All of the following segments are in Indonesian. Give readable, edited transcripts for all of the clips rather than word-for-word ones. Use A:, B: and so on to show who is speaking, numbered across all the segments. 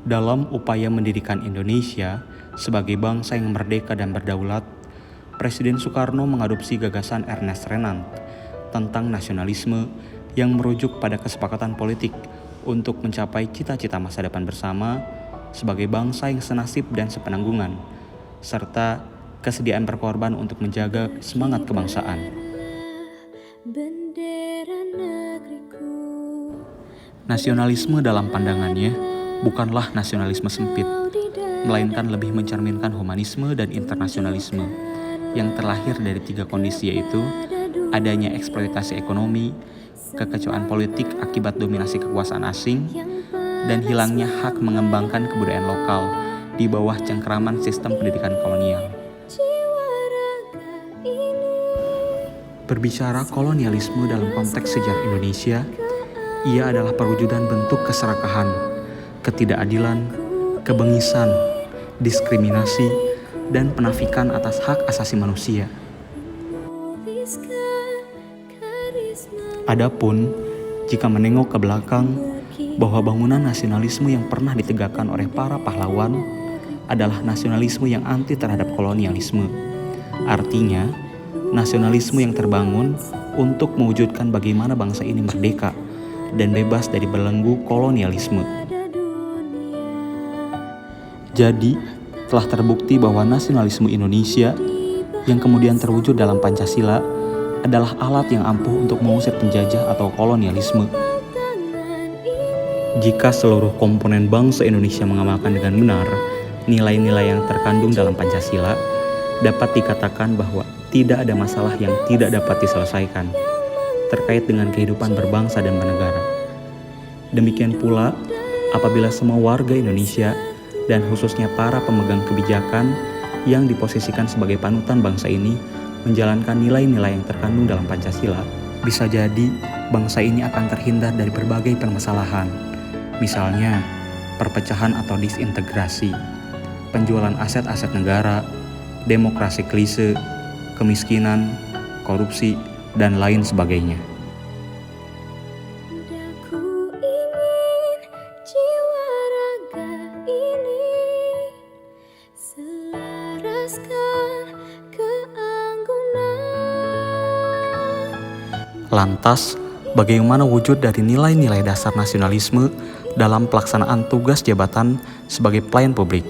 A: Dalam upaya mendirikan Indonesia sebagai bangsa yang merdeka dan berdaulat, Presiden Soekarno mengadopsi gagasan Ernest Renan tentang nasionalisme yang merujuk pada kesepakatan politik untuk mencapai cita-cita masa depan bersama sebagai bangsa yang senasib dan sepenanggungan, serta kesediaan berkorban untuk menjaga semangat kebangsaan. Nasionalisme dalam pandangannya bukanlah nasionalisme sempit, melainkan lebih mencerminkan humanisme dan internasionalisme yang terlahir dari tiga kondisi, yaitu adanya eksploitasi ekonomi, kekecewaan politik akibat dominasi kekuasaan asing, dan hilangnya hak mengembangkan kebudayaan lokal di bawah cengkeraman sistem pendidikan kolonial. Berbicara kolonialisme dalam konteks sejarah Indonesia, ia adalah perwujudan bentuk keserakahan, ketidakadilan, kebengisan, diskriminasi, dan penafikan atas hak asasi manusia. Adapun, jika menengok ke belakang, bahwa bangunan nasionalisme yang pernah ditegakkan oleh para pahlawan adalah nasionalisme yang anti terhadap kolonialisme. Artinya, nasionalisme yang terbangun untuk mewujudkan bagaimana bangsa ini merdeka dan bebas dari belenggu kolonialisme. Jadi, telah terbukti bahwa nasionalisme Indonesia yang kemudian terwujud dalam Pancasila adalah alat yang ampuh untuk mengusir penjajah atau kolonialisme. Jika seluruh komponen bangsa Indonesia mengamalkan dengan benar nilai-nilai yang terkandung dalam Pancasila, dapat dikatakan bahwa tidak ada masalah yang tidak dapat diselesaikan terkait dengan kehidupan berbangsa dan bernegara. Demikian pula, apabila semua warga Indonesia dan khususnya para pemegang kebijakan yang diposisikan sebagai panutan bangsa ini menjalankan nilai-nilai yang terkandung dalam Pancasila, bisa jadi bangsa ini akan terhindar dari berbagai permasalahan, misalnya perpecahan atau disintegrasi, penjualan aset-aset negara, demokrasi klise, kemiskinan, korupsi, dan lain sebagainya. Lantas, bagaimana wujud dari nilai-nilai dasar nasionalisme dalam pelaksanaan tugas jabatan sebagai pelayan publik?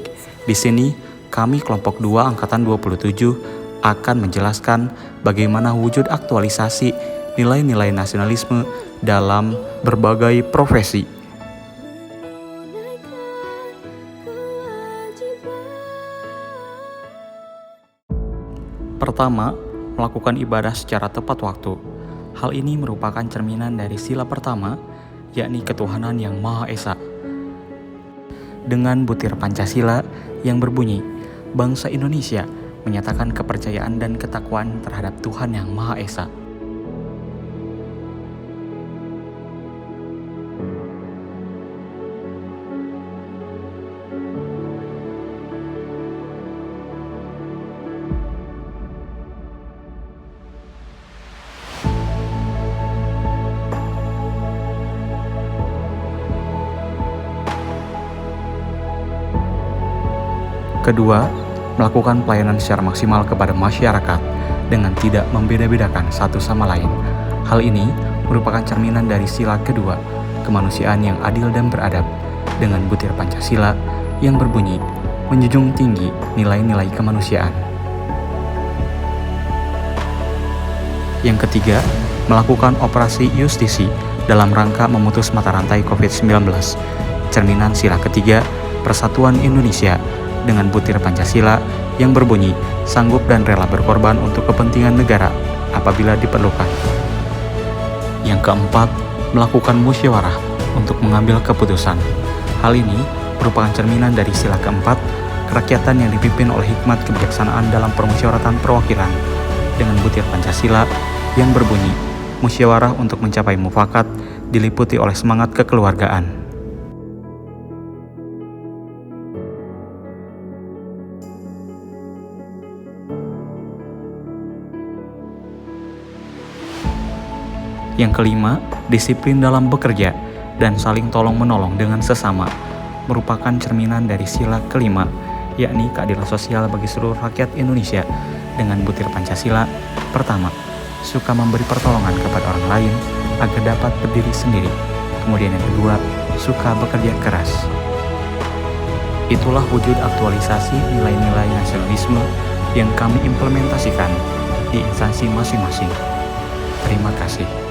A: Di sini, kami kelompok 2 Angkatan 27 akan menjelaskan bagaimana wujud aktualisasi nilai-nilai nasionalisme dalam berbagai profesi. Pertama, melakukan ibadah secara tepat waktu. Hal ini merupakan cerminan dari sila pertama, yakni ketuhanan yang Maha Esa. Dengan butir Pancasila yang berbunyi, bangsa Indonesia menyatakan kepercayaan dan ketakwaan terhadap Tuhan yang Maha Esa. Kedua, melakukan pelayanan secara maksimal kepada masyarakat dengan tidak membeda-bedakan satu sama lain. Hal ini merupakan cerminan dari sila kedua, kemanusiaan yang adil dan beradab, dengan butir Pancasila yang berbunyi, menjunjung tinggi nilai-nilai kemanusiaan. Yang ketiga, melakukan operasi justisi dalam rangka memutus mata rantai COVID-19, cerminan sila ketiga, Persatuan Indonesia, dengan butir Pancasila yang berbunyi sanggup dan rela berkorban untuk kepentingan negara apabila diperlukan. Yang keempat, melakukan musyawarah untuk mengambil keputusan. Hal ini merupakan cerminan dari sila keempat, kerakyatan yang dipimpin oleh hikmat kebijaksanaan dalam permusyawaratan perwakilan, dengan butir Pancasila yang berbunyi musyawarah untuk mencapai mufakat diliputi oleh semangat kekeluargaan. Yang kelima, disiplin dalam bekerja dan saling tolong-menolong dengan sesama. merupakan cerminan dari sila kelima, yakni keadilan sosial bagi seluruh rakyat Indonesia dengan butir Pancasila. Pertama, suka memberi pertolongan kepada orang lain agar dapat berdiri sendiri. Kemudian yang kedua, suka bekerja keras. Itulah wujud aktualisasi nilai-nilai nasionalisme yang kami implementasikan di instansi masing-masing. Terima kasih.